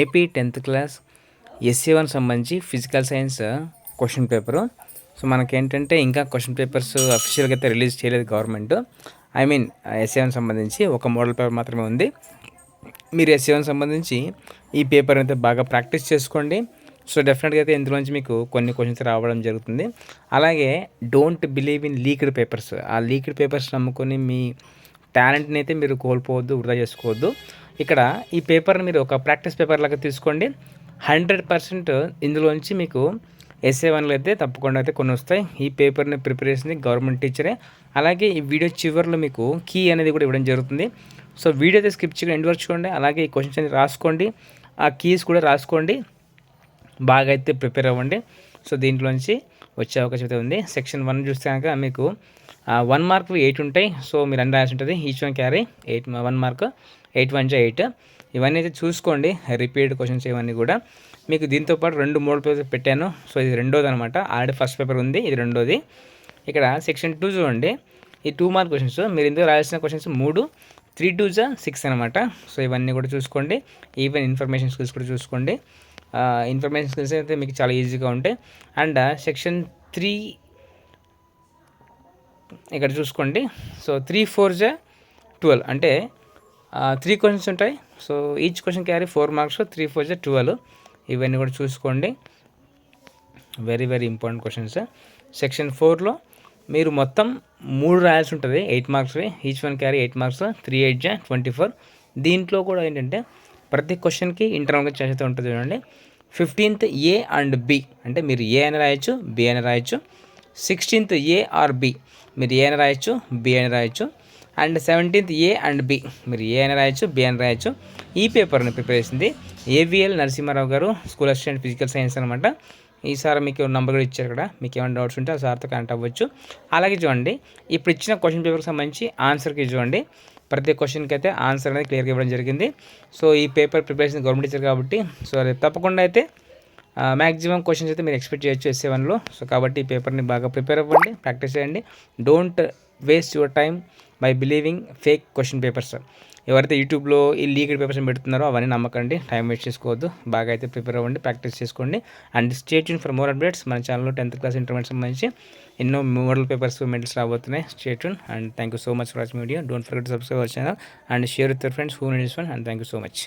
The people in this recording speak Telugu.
ఏపీ 10th క్లాస్ ఎస్సీ1 సంబంధించి physical science question paper. So మనకేంటంటే ఇంకా క్వశ్చన్ పేపర్స్ అఫీషియల్గా అయితే రిలీజ్ చేయలేదు గవర్నమెంట్. ఎస్సీ1 సంబంధించి ఒక మోడల్ పేపర్ మాత్రమే ఉంది. మీరు ఎస్సీ1 సంబంధించి ఈ పేపర్ అయితే బాగా ప్రాక్టీస్ చేసుకోండి. సో డెఫినెట్గా అయితే ఇందులోంచి మీకు కొన్ని క్వశ్చన్స్ రావడం జరుగుతుంది. అలాగే don't believe in leaked papers. ఆ లీక్డ్ పేపర్స్ నమ్ముకొని మీ టాలెంట్ని అయితే మీరు కోల్పోవద్దు, వృధా చేసుకోవద్దు. ఇక్కడ ఈ పేపర్ని మీరు ఒక ప్రాక్టీస్ పేపర్ లాగా తీసుకోండి. 100% ఇందులోంచి మీకు ఎస్ఏ1లో అయితే తప్పకుండా అయితే కొన్ని వస్తాయి. ఈ పేపర్ని ప్రిపేర్ చేసింది గవర్నమెంట్ టీచరే. అలాగే ఈ వీడియో చివరిలో మీకు కీ అనేది కూడా ఇవ్వడం జరుగుతుంది. సో వీడియో అయితే స్కిప్ చేయకుండా ఎండ్ వరకు చూడండి. అలాగే ఈ క్వశ్చన్స్ అనేది రాసుకోండి, ఆ కీస్ కూడా రాసుకోండి, బాగా అయితే ప్రిపేర్ అవ్వండి. సో దీంట్లోంచి వచ్చే అవకాశం అయితే ఉంది. సెక్షన్ 1 చూస్తే కనుక మీకు 1 మార్క్ 8 ఉంటాయి. సో మీరు అన్ని రాసి ఉంటుంది. Each one carry 1 mark, 8 1 8. ఇవన్నీ అయితే చూసుకోండి, రిపీటెడ్ క్వశ్చన్స్ ఇవన్నీ కూడా. మీకు దీంతోపాటు 2 మోడల్ పేపర్స్ పెట్టాను. సో ఇది రెండోది అనమాట. ఆల్రెడీ ఫస్ట్ పేపర్ ఉంది, ఇది రెండోది. ఇక్కడ సెక్షన్ 2 చూడండి, ఈ 2 మార్క్ క్వశ్చన్స్. మీరు ఇందులో రాయాల్సిన క్వశ్చన్స్ 3, 3 2 6 అనమాట. సో ఇవన్నీ కూడా చూసుకోండి. ఈవెన్ ఇన్ఫర్మేషన్ స్కిల్స్ కూడా చూసుకోండి. ఇన్ఫర్మేషన్ స్కిల్స్ అయితే మీకు చాలా ఈజీగా ఉంటాయి. అండ్ సెక్షన్ 3 ఇక్కడ చూసుకోండి. సో 3 4 12 అంటే 3 క్వశ్చన్స్ ఉంటాయి. So each question carry 4 marks, 3 4 12. ఇవన్నీ కూడా చూసుకోండి, very very important questions. Section 4లో మీరు మొత్తం 3 రాయాల్సి ఉంటుంది, 8 మార్క్స్వి. Each one carry 8 marks, 3 8 24. దీంట్లో కూడా ఏంటంటే ప్రతి క్వశ్చన్కి ఇంటర్నల్గా చేసేది ఉంటుంది చూడండి. 15th ఏ అండ్ బి అంటే మీరు ఏ అని రాయొచ్చు, బి అని రాయొచ్చు. 16th ఏ ఆర్ బి, మీరు ఏ అని రాయొచ్చు, బి అని రాయొచ్చు. And 17th A and B, మీరు ఏ అని రాయొచ్చు, బి అని రాయొచ్చు. ఈ పేపర్ని ప్రిపేర్ చేసింది ఏవిఎల్ నరసింహారావు గారు, స్కూల్ అసిస్టెంట్ ఫిజికల్ సైన్స్ అనమాట. ఈసారి మీకు నెంబర్ కూడా ఇచ్చారు ఇక్కడ. మీకు ఏమైనా డౌట్స్ ఉంటే ఆ సార్తో కనెక్ట్ అవ్వచ్చు. అలాగే చూడండి, ఇప్పుడు ఇచ్చిన క్వశ్చన్ పేపర్కి సంబంధించి ఆన్సర్కి చూడండి. ప్రతి క్వశ్చన్కి అయితే ఆన్సర్ అనేది క్లియర్గా ఇవ్వడం జరిగింది. సో ఈ పేపర్ ప్రిపరేషన్ గవర్నమెంట్ టీచర్ కాబట్టి సో అది తప్పకుండా అయితే మ్యాక్సిమం క్వశ్చన్స్ అయితే మీరు ఎక్స్పెక్ట్ చేయొచ్చు ఎస్ఏ1లో. సో కాబట్టి ఈ పేపర్ని బాగా ప్రిపేర్ అవ్వండి, ప్రాక్టీస్ చేయండి. Don't waste your time by believing fake question papers. ఎవరైతే యూట్యూబ్లో ఈ లీక్డ్ పేపర్స్ పెడుతున్నారో అవన్నీ నమ్మకండి, టైం వేస్ట్ చేసుకోవద్దు. బాగా అయితే ప్రిపేర్ అవ్వండి, ప్రాక్టీస్ చేసుకోండి. And stay tune for more updates. మన ఛానల్లో 10th క్లాస్ ఇంటర్మీడియట్ సంబంధించి ఎన్నో మోడల్ పేపర్స్, మెడల్స్ రాబోతున్నాయి. Stay tune and thank you so much for watching video. Don't forget to subscribe our channel and share with your friends who needs one. And thank you so much.